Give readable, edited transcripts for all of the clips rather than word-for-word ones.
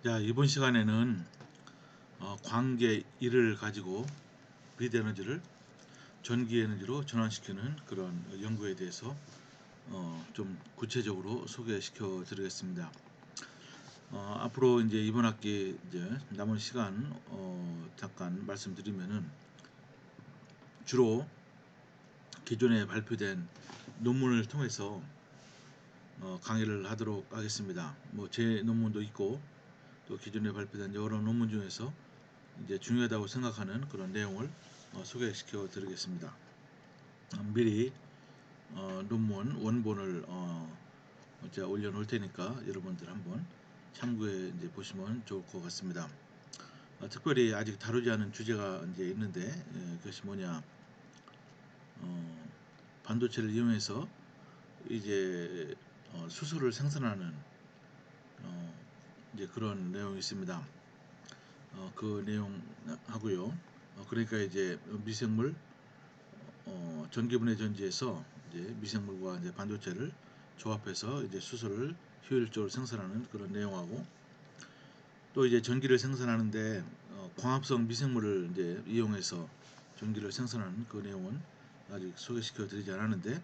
자, 이번 시간에는 광계 1을 가지고 빛 에너지를 전기 에너지로 전환시키는 그런 연구에 대해서 좀 구체적으로 소개시켜 드리겠습니다. 앞으로 이제 이번 학기 이제 남은 시간 잠깐 말씀드리면은 주로 기존에 발표된 논문을 통해서 강의를 하도록 하겠습니다. 뭐 제 논문도 있고 또 기존에 발표된 여러 논문 중에서 이제 중요하다고 생각하는 그런 내용을 소개시켜 드리겠습니다. 미리 논문 원본을 제가 올려놓을 테니까 여러분들 한번 참고해 이제 보시면 좋을 것 같습니다. 특별히 아직 다루지 않은 주제가 이제 있는데 그것이 뭐냐, 반도체를 이용해서 이제 수소를 생산하는 이제 그런 내용이 있습니다. 그 내용 하고요. 그러니까 이제 미생물 전기분해 전지에서 이제 미생물과 이제 반도체를 조합해서 이제 수소를 효율적으로 생산하는 그런 내용하고, 또 이제 전기를 생산하는데 광합성 미생물을 이제 이용해서 전기를 생산하는 그 내용은 아직 소개시켜 드리지 않았는데,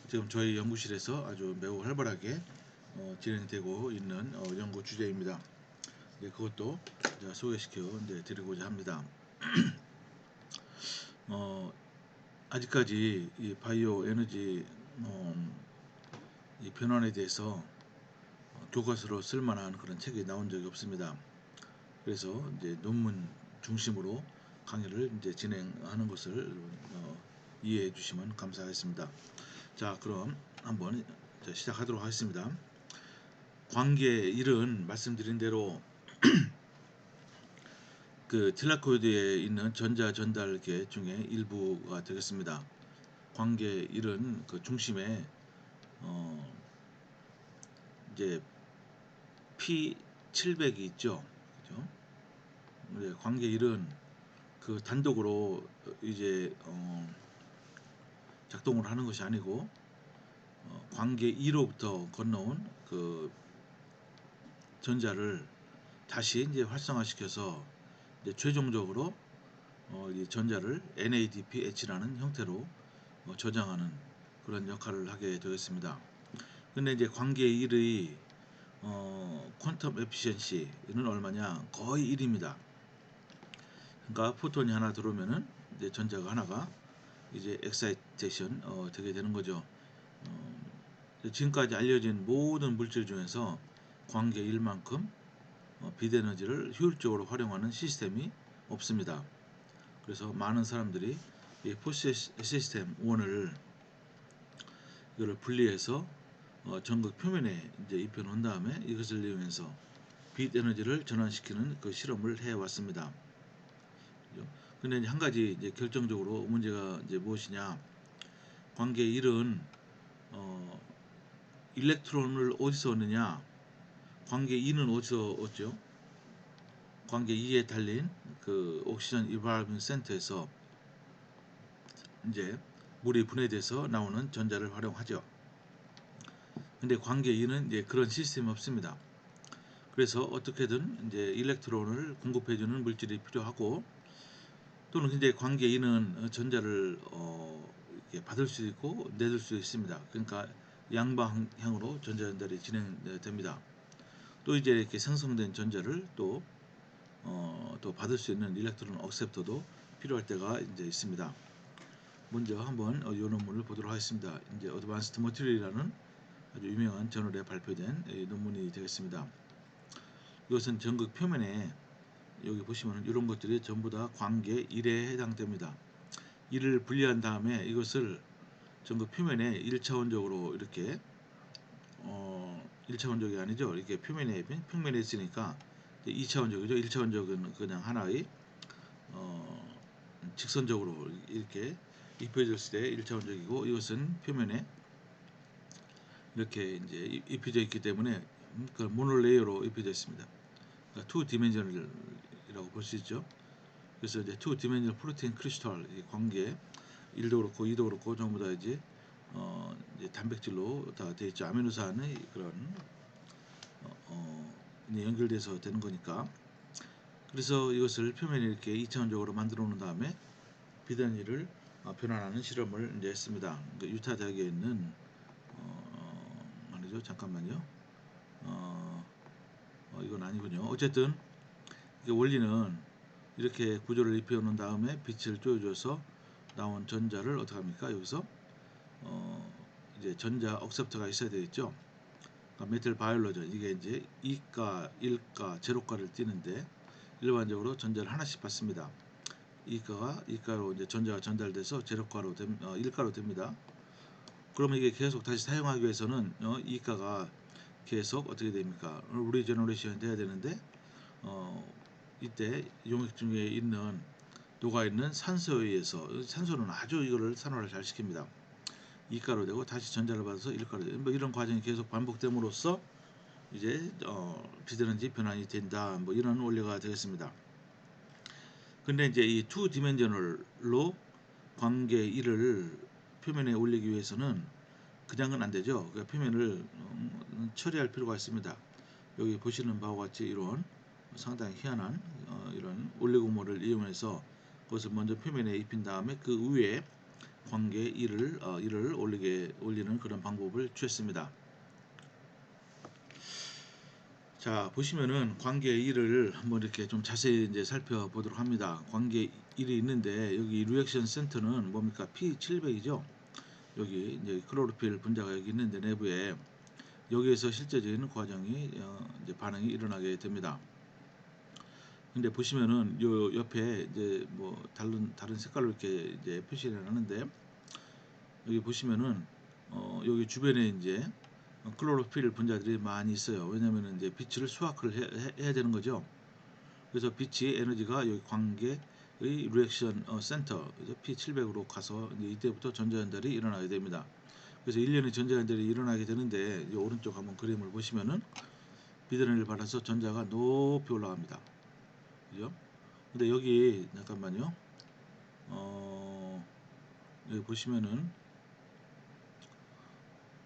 지금 저희 연구실에서 아주 매우 활발하게 진행되고 있는 연구 주제입니다. 네, 그것도 제가 소개시켜 드리고자 합니다. 아직까지 이 바이오 에너지 이 변환에 대해서 교과서로 쓸만한 그런 책이 나온 적이 없습니다. 그래서 이제 논문 중심으로 강의를 이제 진행하는 것을 이해해 주시면 감사하겠습니다. 자, 그럼 한번 시작하도록 하겠습니다. 광계 1은 말씀드린 대로 그 틸라코이드에 있는 전자 전달계 중에 일부가 되겠습니다. 광계 1은 그 중심에 이제 P700이 있죠. 그죠? 네, 광계 1은 그 단독으로 이제 작동을 하는 것이 아니고 광계 2로부터 건너온 그 전자를 다시 이제 활성화시켜서 이제 최종적으로 이 전자를 NADPH라는 형태로 저장하는 그런 역할을 하게 되겠습니다. 근데 이제 광계 1의 퀀텀 에피션시는 얼마냐? 거의 1입니다. 그러니까 포톤이 하나 들어오면은 이제 전자가 하나가 이제 엑사이테이션 되게 되는 거죠. 지금까지 알려진 모든 물질 중에서 광계 1만큼 빛 에너지를 효율적으로 활용하는 시스템이 없습니다. 그래서 많은 사람들이 이 포스 시스템 1을 이거를 분리해서 전극 표면에 이제 입혀 놓은 다음에 이것을 이용해서 빛 에너지를 전환시키는 그 실험을 해 왔습니다. 근데 한 가지 이제 결정적으로 문제가 이제 무엇이냐? 광계 1은 일렉트론을 어디서 얻느냐? 광계 2는 어디서 얻죠? 광계 2에 달린 그 옥시전 이발빙 센터에서 이제 물이 분해돼서 나오는 전자를 활용하죠. 근데 광계 2는 이제 그런 시스템이 없습니다. 그래서 어떻게든 이제 일렉트론을 공급해주는 물질이 필요하고, 또는 이제 광계 2는 전자를 이렇게 받을 수 있고 내줄 수 있습니다. 그러니까 양방향으로 전자 전달이 진행됩니다. 또 이제 이렇게 생성된 전자를 또 받을 수 있는 일렉트론 억셉터도 필요할 때가 이제 있습니다. 먼저 한번 이 논문을 보도록 하겠습니다. 이제 어드밴스드 머티리얼이라는 아주 유명한 저널에 발표된 논문이 되겠습니다. 이것은 전극 표면에 여기 보시면 이런 것들이 전부 다 광계 1에 해당됩니다. 1을 분리한 다음에 이것을 전극 표면에 1차원적으로 이렇게 1차원적이 아니죠. 이렇게 표면에 평면에 있으니까 2차원적이죠. 1차원적은 그냥 하나의 직선적으로 이렇게 입혀졌을 때 1차원적이고, 이것은 표면에 이렇게 이제 입혀져 있기 때문에 그 모노레이어로 입혀져 있습니다. 그러니까 투 디멘전이라고 볼 수 있죠. 그래서 이제 투 디멘전 프로테인 크리스탈 관계 1도 그렇고 2도 그렇고 전부 다 이제 단백질로 다 되어 있죠. 아미노산의 그런 이제 연결돼서 되는 거니까. 그래서 이것을 표면에 이렇게 2차원적으로 만들어 놓은 다음에 비단위를 변환하는 실험을 이제 했습니다. 그러니까 유타 대학에 있는 아니죠, 잠깐만요. 이건 아니군요. 어쨌든 원리는 이렇게 구조를 입혀 놓은 다음에 빛을 쪼여줘서 나온 전자를 어떻게 합니까? 여기서 이제 전자 억셉터가 있어야 되겠죠. 그러니까 메탈 바이올로전, 이게 이제 2가, 1가, 제로가를 띠는데 일반적으로 전자를 하나씩 받습니다. 2가로 이제 전자가 전달돼서 제로가로 1가로 됩니다. 그러면 이게 계속 다시 사용하기 위해서는 2가가 계속 어떻게 됩니까? 리제너레이션이 돼야 되는데 이때 용액 중에 있는 녹아있는 산소에 의해서, 산소는 아주 이거를 산화를 잘 시킵니다. 2가로 되고 다시 전자를 받아서 1가로 되고, 뭐 이런 과정이 계속 반복됨으로써 이제 비대너지 변환이 된다, 뭐 이런 원리가 되겠습니다. 근데 이제 이 2디멘셔널로 관계 1을 표면에 올리기 위해서는 그냥은 안 되죠. 그러니까 표면을 처리할 필요가 있습니다. 여기 보시는 바와 같이 이런 상당히 희한한 이런 올리고모를 이용해서 그것을 먼저 표면에 입힌 다음에 그 위에 관계 1을 올리는 그런 방법을 취했습니다. 자, 보시면은 관계 1을 한번 이렇게 좀 자세히 이제 살펴보도록 합니다. 관계 1이 있는데 여기 리액션 센터는 뭡니까? P700이죠. 여기 이제 클로로필 분자가 여기 있는데 내부에 여기에서 실제적인 과정이 이제 반응이 일어나게 됩니다. 근데 보시면은 요 옆에 이제 뭐 다른 색깔로 이렇게 이제 표시를 하는데 여기 보시면은 여기 주변에 이제 클로로필 분자들이 많이 있어요. 왜냐면은 이제 빛을 수확을 해야 되는 거죠. 그래서 빛이 에너지가 여기 관계의 리액션 센터 P700으로 가서 이제 이때부터 전자 전달이 일어나게 됩니다. 그래서 일련의 전자 전달이 일어나게 되는데 이 오른쪽 한번 그림을 보시면은 비드렌을 받아서 전자가 높이 올라갑니다. 그죠? 근데 여기 잠깐만요. 여기 보시면은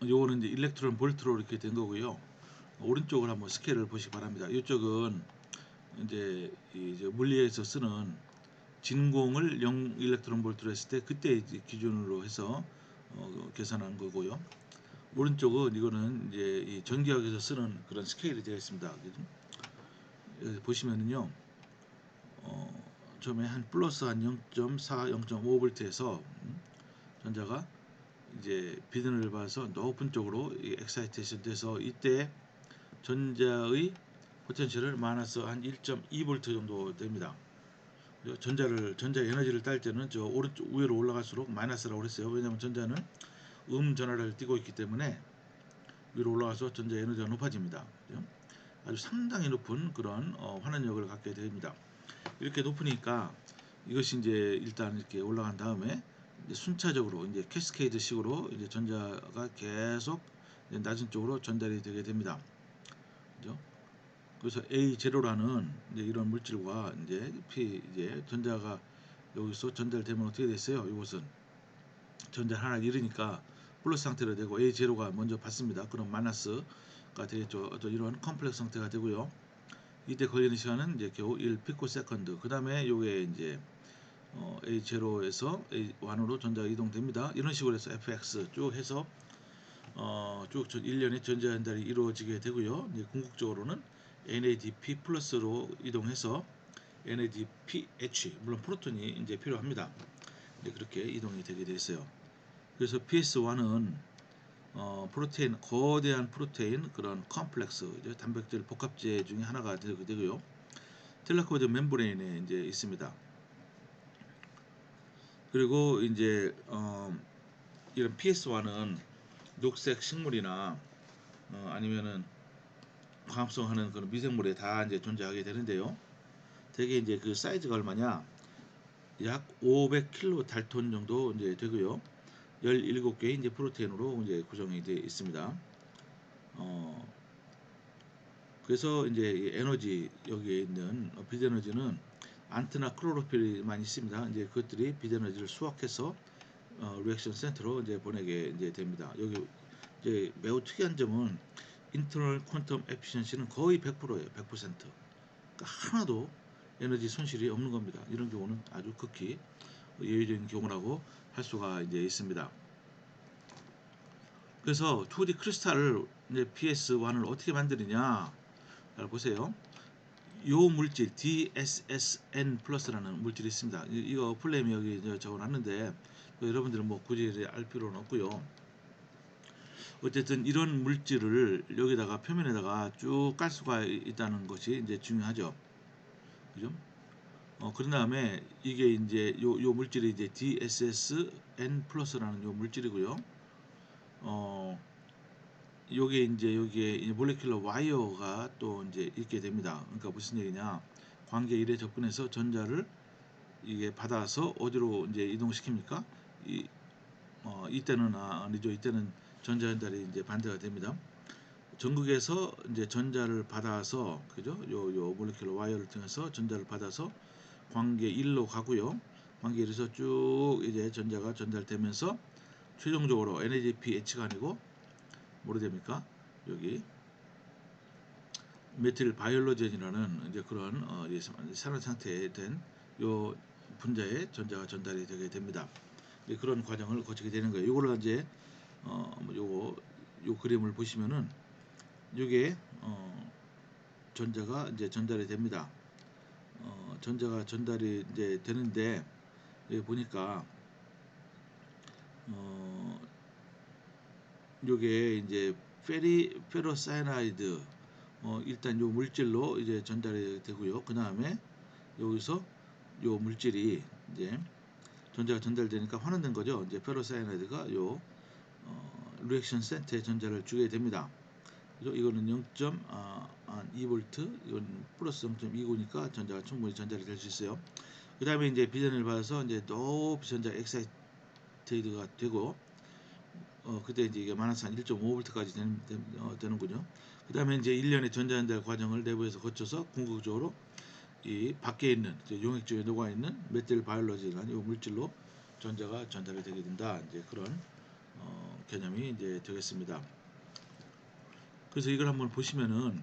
요거는 이제 일렉트론 볼트로 이렇게 된 거고요. 오른쪽을 한번 스케일을 보시기 바랍니다. 이쪽은 이제 물리에서 쓰는 진공을 0 일렉트론 볼트로 했을 때 그때 이제 기준으로 해서 계산한 거고요. 오른쪽은 이거는 이제 이 전기학에서 쓰는 그런 스케일이 되어 있습니다. 여기 보시면은요, 처음에 한 플러스 한 0.4, 0.5볼트에서 전자가 이제 비드를 받아서 높은 쪽으로 엑사이테이션 돼서 이때 전자의 포텐셜을 마이너스 한 1.2V 정도 됩니다. 전자 에너지를 딸 때는 저 오른쪽 위로 올라갈수록 마이너스라고 그랬어요. 왜냐하면 전자는 전하를 띠고 있기 때문에 위로 올라가서 전자 에너지가 높아집니다. 아주 상당히 높은 그런 환원력을 갖게 됩니다. 이렇게 높으니까 이것이 이제 일단 이렇게 올라간 다음에 이제 순차적으로 이제 캐스케이드식으로 이제 전자가 계속 낮은 쪽으로 전달이 되게 됩니다. 그죠? 그래서 A0라는 이제 이런 물질과 이제 전자가 여기서 전달되면 어떻게 됐어요? 이것은 전자 하나 잃으니까 플러스 상태로 되고 A0가 먼저 받습니다. 그럼 마이너스가 되겠죠. 어떤 이런 컴플렉스 상태가 되고요. 이때 걸리는 시간은 이제 겨우 1피코세컨드. 그 다음에 요게 이제 A0에서 A1으로 전자가 이동됩니다. 이런 식으로 해서 FX 쭉 해서 쭉 일련의 전자 전달이 이루어지게 되고요. 이제 궁극적으로는 NADP 플러스로 이동해서 NADPH, 물론 프로톤이 이제 필요합니다. 이제 그렇게 이동이 되게 돼 있어요. 그래서 PS1은 프로테인, 거대한 프로테인 그런 컴플렉스, 이제 단백질 복합체 중에 하나가 되고요. 텔라코이드 멤브레인에 이제 있습니다. 그리고 이제 이런 PS1은 녹색 식물이나 아니면은 광합성하는 그런 미생물에 다 이제 존재하게 되는데요. 되게 이제 그 사이즈가 얼마냐? 약 500kilo 달톤 정도 이제 되고요. 17개의 이제 프로테인으로 이제 구성이 되어 있습니다. 그래서 이제 이 에너지 여기에 있는 비대너지는 안트나 클로로필만 있습니다. 이제 그것들이 비대너지를 수확해서 리액션 센터로 이제 보내게 이제 됩니다. 여기 이제 매우 특이한 점은 인터널 퀀텀 에피션시는 거의 100%예요. 100%. 그러니까 하나도 에너지 손실이 없는 겁니다. 이런 경우는 아주 극히 예외적인 경우라고 할 수가 이제 있습니다. 그래서 2D 크리스탈을 이제 PS1을 어떻게 만드느냐? 잘 보세요. 요 물질 DSSN 플러스라는 물질이 있습니다. 이거 플레임이 여기 적어놨는데 여러분들은 뭐 굳이 알 필요는 없고요. 어쨌든 이런 물질을 여기다가 표면에다가 쭉 깔 수가 있다는 것이 이제 중요하죠. 그죠? 그런 다음에 이게 이제 요 물질이 이제 DSSN 플러스라는 요 물질이고요. 요게 이제 여기에 몰레큘러 와이어가 또 이제 있게 됩니다. 그러니까 무슨 얘기냐? 관계 1에 접근해서 전자를 이게 받아서 어디로 이제 이동시킵니까? 이때는 아니죠. 이때는 전자 전달이 이제 반대가 됩니다. 전극에서 이제 전자를 받아서 그죠? 요 몰레큘러 와이어를 통해서 전자를 받아서 관계 1로 가고요. 관계 1에서 쭉 이제 전자가 전달되면서 최종적으로 NADPH가 아니고 뭐로 됩니까? 여기 메틸 바이올로젠이라는 이제 그런 산화 상태에 된 요 분자의 전자가 전달이 되게 됩니다. 그런 과정을 거치게 되는 거예요. 이거를 이제 요 그림을 보시면은 이게 전자가 이제 전달이 됩니다. 전자가 전달이 이제 되는데 여기 보니까 요게 이제 페로사이나이드 일단 요 물질로 이제 전달이 되고요. 그 다음에 여기서 요 물질이 이제 전자가 전달되니까 환원된 거죠. 이제 페로사이나이드가 요 리액션 센터에 전자를 주게 됩니다. 그죠? 이거는 0.2V, 이건 플러스 0.29니까 전자가 충분히 전달이 될 수 있어요. 그 다음에 이제 비전을 받아서 이제 높이 전자 엑사이테이드가 되고 그때 이제 이게 마이너스 한 1.5V까지 되는군요. 그 다음에 이제 1년의 전자전달 과정을 내부에서 거쳐서 궁극적으로 이 밖에 있는 용액 중에 녹아 있는 메틸 바이올로지라는 이 물질로 전자가 전달이 되게 된다. 이제 그런 개념이 이제 되겠습니다. 그래서 이걸 한번 보시면은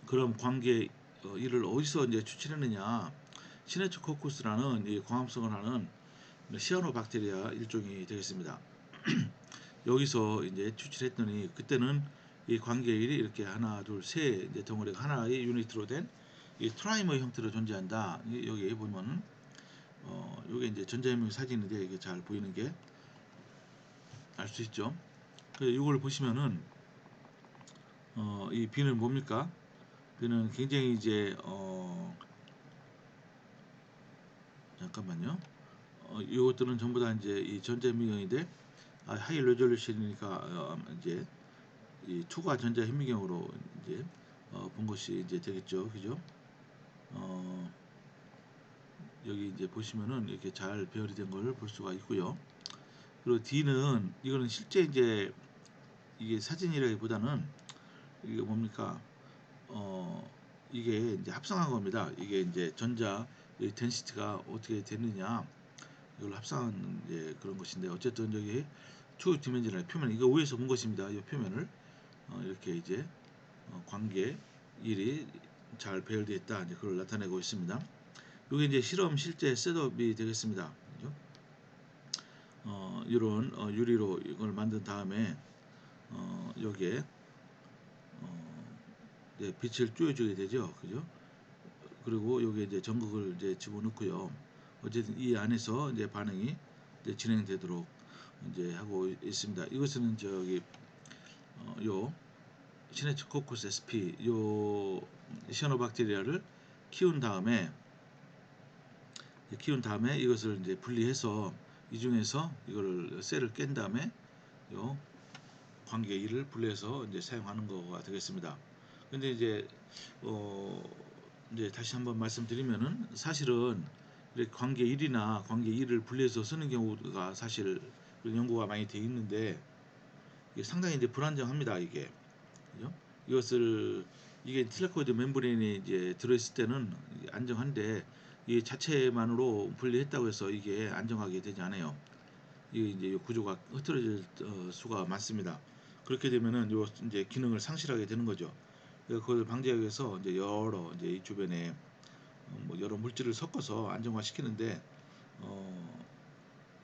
그럼 관계 이를 어디서 이제 추출했느냐? 시네초코쿠스라는 이 광합성을 하는 시아노박테리아 일종이 되겠습니다. 여기서 이제 추출했더니 그때는 이 관계일이 이렇게 하나, 둘, 세 이제 덩어리가 하나의 유니트로 된 이 트라이머 형태로 존재한다. 여기 보면 이게 이제 전자현미경 사진인데 이게 잘 보이는 게 알 수 있죠. 그래서 이걸 보시면은 이 비는 뭡니까? 비는 굉장히 이제 잠깐만요. 이것들은 전부 다 이제 이 전자현미경인데 하이 레졸루션이니까 이제 이 투과 전자 현미경으로 이제 본 것이 이제 되겠죠, 그죠? 여기 이제 보시면은 이렇게 잘 배열이 된 걸 볼 수가 있고요. 그리고 D는 이거는 실제 이제 이게 사진이라기보다는 이게 뭡니까? 이게 이제 합성한 겁니다. 이게 이제 전자 덴시티가 어떻게 되느냐 이걸 합성한 이제 그런 것인데 어쨌든 여기 투 디멘전al 표면 이거 위에서 본 것입니다. 이 표면을 이렇게 이제 관계 일이 잘 배열되어 있다. 이제 그걸 나타내고 있습니다. 이게 이제 실험 실제 셋업이 되겠습니다. 그죠? 이런 유리로 이걸 만든 다음에 여기에 빛을 쬐어주게 되죠. 그죠? 그리고 여기에 이제 전극을 이제 집어넣고요. 어쨌든 이 안에서 이제 반응이 이제 진행되도록 이제 하고 있습니다. 이것은 저기 요 시네초코쿠스 sp 요 시아노박테리아를 키운 다음에 이것을 이제 분리해서 이 중에서 이거를 셀을 깬 다음에 요 관계 1을 분리해서 이제 사용하는 거가 되겠습니다. 근데 이제 다시 한번 말씀드리면은 사실은 이렇게 관계 1이나 관계 2를 분리해서 쓰는 경우가 사실 연구가 많이 되어 있는데 이게 상당히 이제 불안정합니다. 이게 그죠? 이게 틸라코이드 멤브레인에 이제 들어있을 때는 안정한데 이 자체만으로 분리했다고 해서 이게 안정하게 되지 않아요. 이게 이제 구조가 흐트러질 수가 많습니다. 그렇게 되면은 요 이제 기능을 상실하게 되는 거죠. 그래서 그걸 방지하기 위해서 이제 여러 이제 이 주변에 뭐 여러 물질을 섞어서 안정화시키는데 어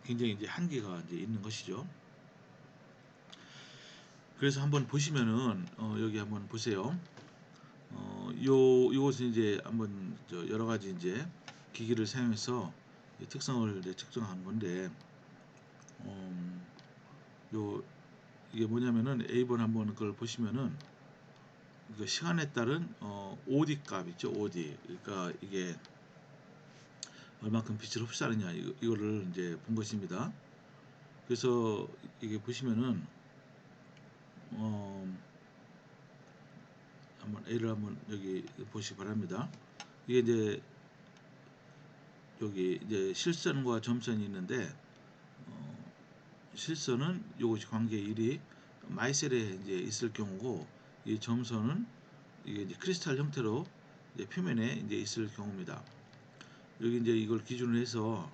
굉장히 이제 한계가 이제 있는 것이죠. 그래서 한번 보시면은 여기 한번 보세요. 요것은 이제 한번 여러 가지 이제 기기를 사용해서 특성을 이제 측정한 건데 요 이게 뭐냐면은 A번 한번 그걸 보시면은 그 시간에 따른 OD 값 있죠. OD. 그러니까 이게 얼마큼 빛을 흡수하느냐 이거를 이제 본 것입니다. 그래서 이게 보시면은 어 한번 A를 한번 여기 보시기 바랍니다. 이게 이제 여기 이제 실선과 점선이 있는데 실선은 요것이 관계 1이 마이셀에 이제 있을 경우고 이 점선은 이게 이제 크리스탈 형태로 이제 표면에 이제 있을 경우입니다. 여기 이제 이걸 기준으로 해서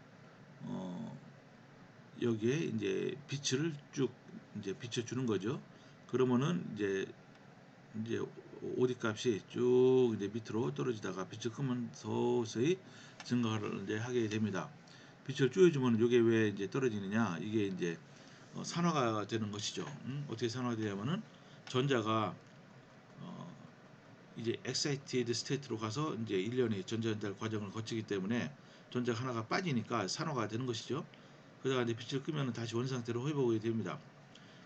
여기에 이제 빛을 쭉 이제 비춰주는 거죠. 그러면은 이제 OD 값이 쭉 이제 밑으로 떨어지다가 빛을 끄면 서서히 증가를 이제 하게 됩니다. 빛을 쪼여주면 이게 왜 이제 떨어지느냐? 이게 이제 산화가 되는 것이죠. 어떻게 산화되냐면은 전자가 이제 excited state로 가서 이제 일련의 전자 전달 과정을 거치기 때문에 전자 하나가 빠지니까 산화가 되는 것이죠. 그러다가 이제 빛을 끄면 다시 원 상태로 회복이 됩니다.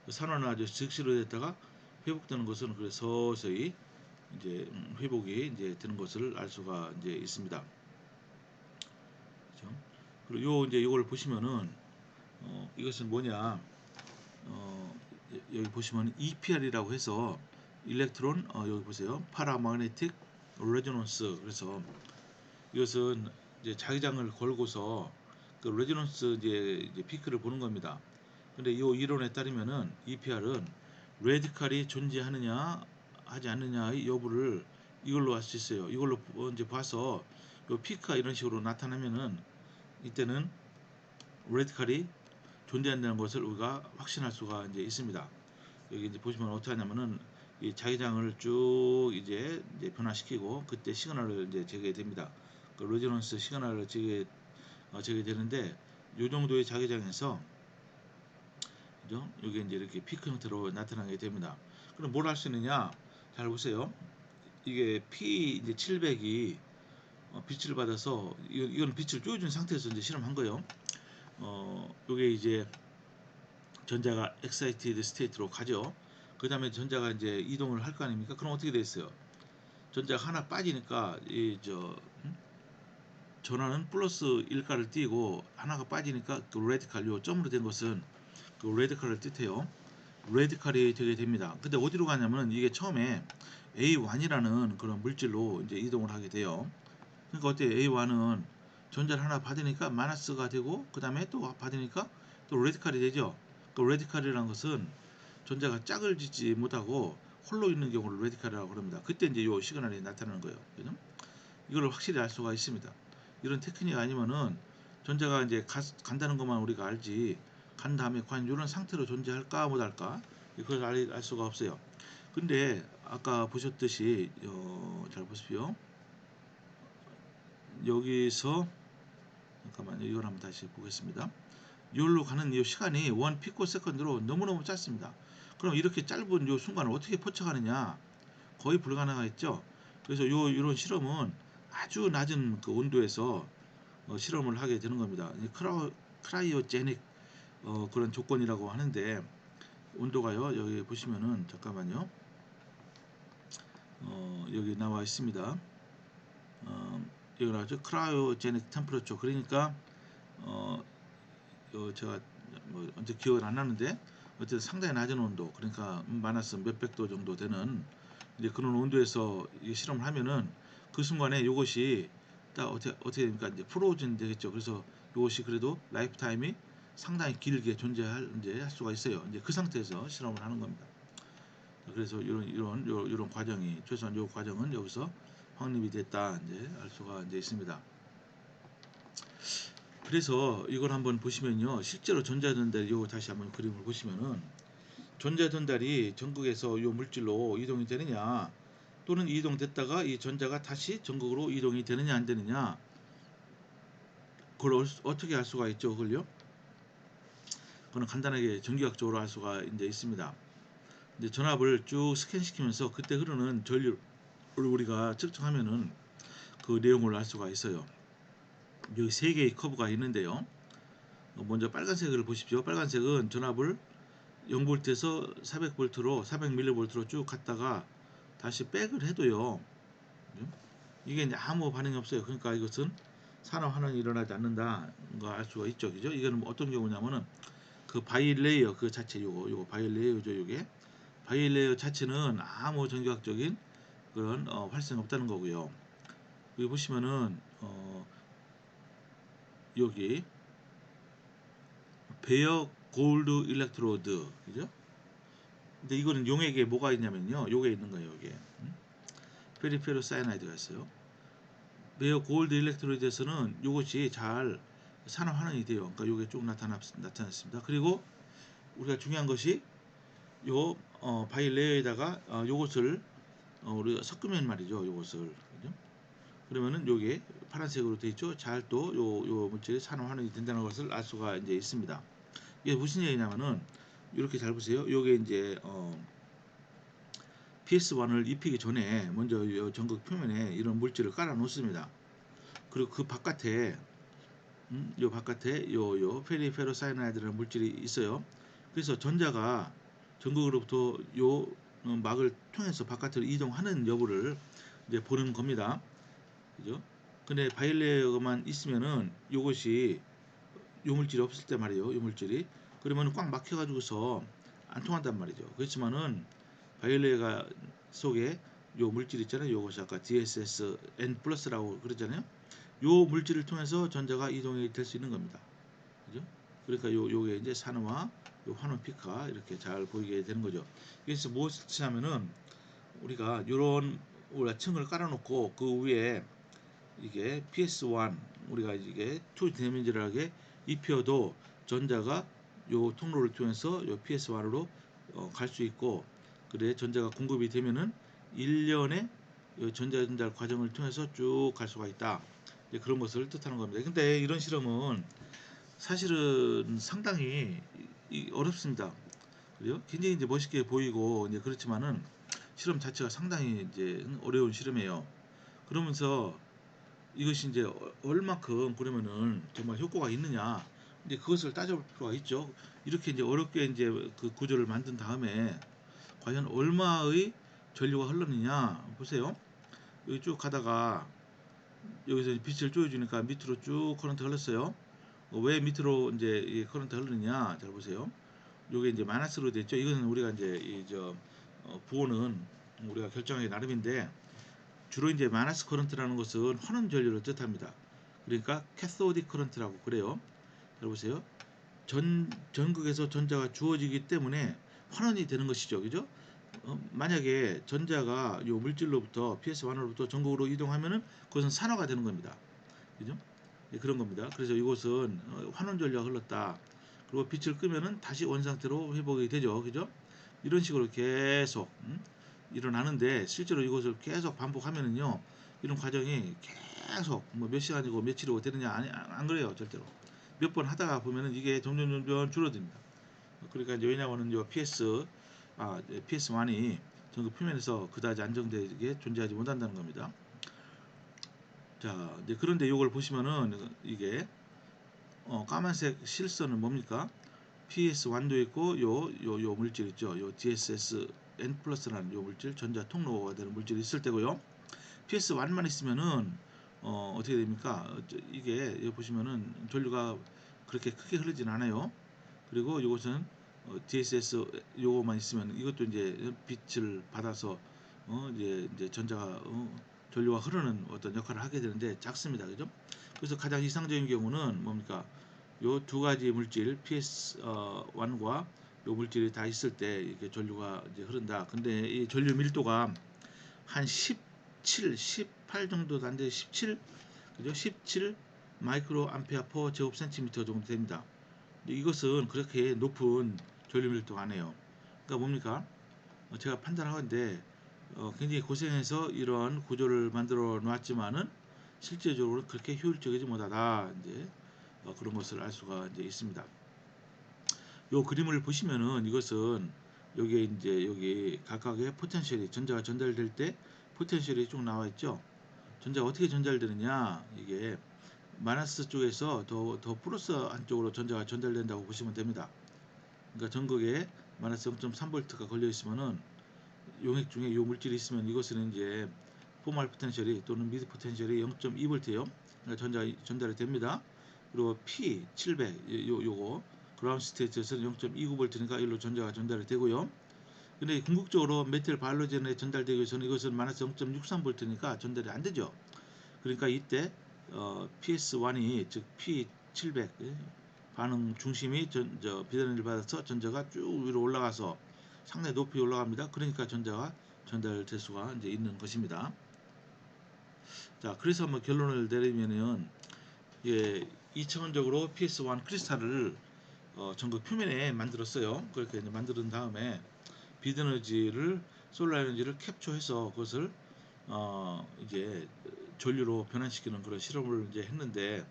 산화는 아주 즉시로 됐다가 회복되는 것은 그래서 서서히 이제 회복이 이제 되는 것을 알 수가 이제 있습니다. 그렇죠? 그리고 요 이제 이걸 보시면은 이것은 뭐냐? 여기 보시면 EPR이라고 해서 일렉트론 여기 보세요. 파라마그네틱 레조넌스. 그래서 이것은 이제 자기장을 걸고서 그 레조넌스 이제 피크를 보는 겁니다. 근데 이 이론에 따르면은 EPR은 레디칼이 존재하느냐 하지 않느냐의 여부를 이걸로 알 수 있어요. 이걸로 이제 봐서 요 피크가 이런 식으로 나타나면은 이때는 레디칼이 존재한다는 것을 우리가 확신할 수가 이제 있습니다. 여기 이제 보시면 어떻게 하냐면은 이 자기장을 쭉 이제 변화시키고 그때 시그널을 이제 제거됩니다. 그 레조넌스 시그널을 제거되는데 이 정도의 자기장에서 그죠? 여기 이제 이렇게 피크 형태로 나타나게 됩니다. 그럼 뭘 할 수 있느냐? 잘 보세요. 이게 P 이제 700이 빛을 받아서 이건 빛을 쪼여준 상태에서 이제 실험한 거예요. 요게 이제 전자가 excited state로 가죠. 그 다음에 전자가 이제 이동을 할 거 아닙니까? 그럼 어떻게 됐어요? 전자가 하나 빠지니까 전하는 플러스 1가를 띄고 하나가 빠지니까 그 레디칼 요 점으로 된 것은 그 레디칼을 뜻해요. 레디칼이 되게 됩니다. 근데 어디로 가냐면 이게 처음에 A1이라는 그런 물질로 이제 이동을 하게 돼요. 그러니까 어때? A1은 전자를 하나 받으니까 마이너스가 되고 그 다음에 또 받으니까 또 레디칼이 되죠. 그 레디칼이라는 것은 전자가 짝을 짓지 못하고 홀로 있는 경우를 레디칼이라고 합니다. 그때 이제 요 시그널이 나타나는 거예요. 그죠? 이걸 확실히 알 수가 있습니다. 이런 테크닉 아니면은 전자가 이제 간다는 것만 우리가 알지 간 다음에 과연 이런 상태로 존재할까 못할까 그걸 알 수가 없어요. 근데 아까 보셨듯이 잘 보십시오. 여기서 잠깐만요. 이걸 한번 다시 보겠습니다. 이걸로 가는 이 시간이 1 피코 세컨드로 너무너무 짧습니다. 그럼 이렇게 짧은 이 순간을 어떻게 포착하느냐? 거의 불가능하겠죠. 그래서 이런 실험은 아주 낮은 그 온도에서 실험을 하게 되는 겁니다. 크라이오제닉 그런 조건이라고 하는데 온도가요. 여기 보시면은 잠깐만요. 여기 나와 있습니다. 여기 나왔죠. 크라이오제닉 템퍼러처. 그러니까 제가 뭐 언제 기억은 안 나는데 어쨌든 상당히 낮은 온도 그러니까 마이너스 몇백 도 정도 되는 이제 그런 온도에서 실험을 하면은 그 순간에 이것이 딱 어떻게 됩니까? 이제 프로즌 되겠죠. 그래서 이것이 그래도 라이프 타임이 상당히 길게 존재할 이제 할 수가 있어요. 이제 그 상태에서 실험을 하는 겁니다. 그래서 이런 과정이 최소한 이 과정은 여기서 확립이 됐다 이제 알 수가 이제 있습니다. 그래서 이걸 한번 보시면요. 실제로 전자전달 요 다시 한번 그림을 보시면은 전자 전달이 전극에서 요 물질로 이동이 되느냐, 또는 이동됐다가 이 전자가 다시 전극으로 이동이 되느냐 안 되느냐, 그걸 어떻게 알 수가 있죠? 그걸요? 그거는 간단하게 전기학적으로 알 수가 이제 있습니다. 이제 전압을 쭉 스캔시키면서 그때 흐르는 전류를 우리가 측정하면은 그 내용을 알 수가 있어요. 여기 세 개의 커브가 있는데요. 먼저 빨간색을 보십시오. 빨간색은 전압을 0V에서 400V로 400mV로 쭉 갔다가 다시 백을 해도요. 이게 이제 아무 반응이 없어요. 그러니까 이것은 산화 환원이 일어나지 않는다 거 알 수가 있죠. 그죠? 이거는 어떤 경우냐면은 그 바이레이어 그 자체 요거 바이레이어죠. 요게 바이레이어 자체는 아무 전기학적인 그런 활성이 없다는 거고요. 여기 보시면은 여기 베어 골드 일렉트로드 그죠? 근데 이거는 용액에 뭐가 있냐면요. 요게 있는 거예요. 요게 페리페로 사이나이드가 있어요. 베어 골드 일렉트로드에서는 요것이 잘 산화 환원이 돼요. 그러니까 요게 쭉 나타났습니다. 그리고 우리가 중요한 것이 요 바이레이어에다가 요것을 우리가 섞으면 말이죠. 요것을 그죠? 그러면은 요게 파란색으로 되어 있죠. 잘 또 요 물질이 산화 환원이 된다는 것을 알 수가 이제 있습니다. 이게 무슨 얘기냐면은 이렇게 잘 보세요. 요게 이제 PS1을 입히기 전에 먼저 요 전극 표면에 이런 물질을 깔아 놓습니다. 그리고 그 바깥에 요 바깥에 요 페리페로사이나이드라는 물질이 있어요. 그래서 전자가 전극으로부터 요 막을 통해서 바깥으로 이동하는 여부를 이제 보는 겁니다. 그죠? 근데 바이레어만 있으면은 요것이 요 물질이 없을 때 말이에요. 요 물질이 그러면 꽉 막혀 가지고서 안 통한단 말이죠. 그렇지만은 바이레어가 속에 요 물질 있잖아요. 요것이 아까 DSS N 플러스라고 그러잖아요. 요 물질을 통해서 전자가 이동이 될 수 있는 겁니다. 그죠? 그러니까 요게 이제 산화, 요 환원 피카 이렇게 잘 보이게 되는 거죠. 그래서 무엇을 하면은 우리가 요런 우리가 층을 깔아놓고 그 위에 이게 PS1 우리가 이게 2디멘sional하게 입혀도 전자가 요 통로를 통해서 요 PS1으로 갈 수 있고 그래 전자가 공급이 되면은 1년의 전자 전달 과정을 통해서 쭉 갈 수가 있다. 그런 것을 뜻하는 겁니다. 근데 이런 실험은 사실은 상당히 어렵습니다. 그래요? 굉장히 이제 멋있게 보이고 이제 그렇지만은 실험 자체가 상당히 이제 어려운 실험이에요. 그러면서 이것이 이제 얼마큼 그러면은 정말 효과가 있느냐 이제 그것을 따져볼 필요가 있죠. 이렇게 이제 어렵게 이제 그 구조를 만든 다음에 과연 얼마의 전류가 흘렀느냐 보세요. 여기 쭉 가다가 여기서 빛을 쪼여주니까 밑으로 쭉 커런트 흘렀어요. 왜 밑으로 이제 이 커런트 흐르느냐 잘 보세요. 요게 이제 마이너스로 됐죠. 이것은 우리가 이제 이저 부호는 우리가 결정하기 나름인데 주로 이제 마이너스 커런트라는 것은 환원 전류를 뜻합니다. 그러니까 캐소딕 커런트라고 그래요. 잘 보세요. 전극에서 전자가 주어지기 때문에 환원이 되는 것이죠. 그죠? 만약에 전자가 요 물질로부터 PS1으로부터 전극으로 이동하면은 그것은 산화가 되는 겁니다. 그죠? 예, 그런 겁니다. 그래서 이곳은 환원 전류가 흘렀다. 그리고 빛을 끄면은 다시 원상태로 회복이 되죠. 그죠? 이런 식으로 계속 일어나는데 실제로 이것을 계속 반복하면은요. 이런 과정이 계속 뭐 몇 시간이고 며칠이고 되느냐 아니 안 그래요. 절대로. 몇 번 하다가 보면은 이게 점점 줄어듭니다. 그러니까 이제 왜냐하면은 요 PS1이 전극 표면에서 그다지 안정되게 존재하지 못한다는 겁니다. 자, 이제 그런데 이걸 보시면은 이게 까만색 실선은 뭡니까? PS1도 있고 요 물질 있죠. 요 DSS N 플러스라는 요 물질 전자 통로가 되는 물질이 있을 때고요. PS1만 있으면은 어떻게 됩니까? 이게 여기 보시면은 전류가 그렇게 크게 흐르진 않아요. 그리고 이것은 DSS 요거만 있으면 이것도 이제 빛을 받아서 이제 전자가 전류가 흐르는 어떤 역할을 하게 되는데 작습니다. 그죠? 그래서 가장 이상적인 경우는 뭡니까? 요 두 가지 물질 PS1과 요 물질이 다 있을 때 이렇게 전류가 이제 흐른다. 근데 이 전류 밀도가 한 17, 18 정도도 안 돼. 17, 그죠? 17 마이크로 암페어 퍼 제곱 센티미터 정도 됩니다. 이것은 그렇게 높은 전류 밀도가 아니에요. 그러니까 뭡니까? 제가 판단하건데 굉장히 고생해서 이런 구조를 만들어 놨지만은 실제적으로 그렇게 효율적이지 못하다. 이제 그런 것을 알 수가 이제 있습니다. 요 그림을 보시면은 이것은 여기에 이제 여기 각각의 포텐셜이 전자가 전달될 때 포텐셜이 쭉 나와 있죠. 전자가 어떻게 전달되느냐, 이게 마이너스 쪽에서 더 플러스 한쪽으로 전자가 전달된다고 보시면 됩니다. 그러니까 전극에 마이너스 0.3V가 걸려 있으면은 용액 중에 이 물질이 있으면 이것은 이제 포말 포텐셜이 또는 미드 포텐셜이 0.2V예요. 그러니까 전달이 됩니다. 그리고 P 700 요거 그라운드 스테이트에서는 0.29V니까 일로 전자가 전달이 되고요. 근데 궁극적으로 메탈 바이올로젠에 전달되기 위해서는 이것은 마이너스 0.63V니까 전달이 안 되죠. 그러니까 이때 PS1이 즉 P700 반응 중심이 비단을 받아서 전자가 쭉 위로 올라가서 상당히 높이 올라갑니다. 그러니까 전자가 전달될 수가 이제 있는 것입니다. 자, 그래서 한번 결론을 내리면은 예, 2차원적으로 PS1 크리스탈을 전극 표면에 만들었어요. 그렇게 이제 만든 다음에 빛 에너지를 솔라 에너지를 캡처해서 그것을 이제 전류로 변환시키는 그런 실험을 이제 했는데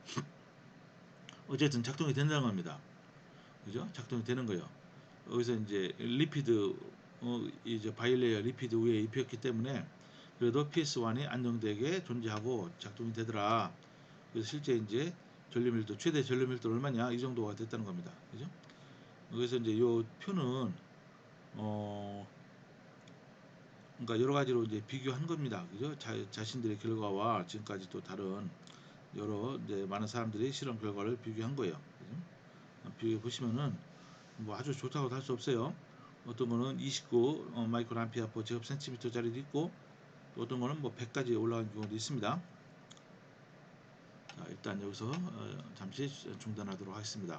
어쨌든 작동이 된다는 겁니다. 그죠? 작동이 되는 거예요. 여기서 이제 리피드 이제 바이레이어 리피드 위에 입혔기 때문에 그래도 PS1이 안정되게 존재하고 작동이 되더라. 그래서 실제 이제 전류밀도 최대 전류밀도 얼마냐 이 정도가 됐다는 겁니다. 그죠? 그래서 이제 요 표는 그러니까 여러 가지로 이제 비교한 겁니다. 그죠? 자신들의 결과와 지금까지 또 다른 여러 이제 많은 사람들이 실험 결과를 비교한 거예요. 그죠? 비교해 보시면은 뭐 아주 좋다고 할 수 없어요. 어떤 거는 29 마이크로 암페어 퍼 제곱 센티미터짜리도 있고 또 어떤 거는 뭐 100까지 올라간 경우도 있습니다. 자, 일단 여기서 잠시 중단하도록 하겠습니다.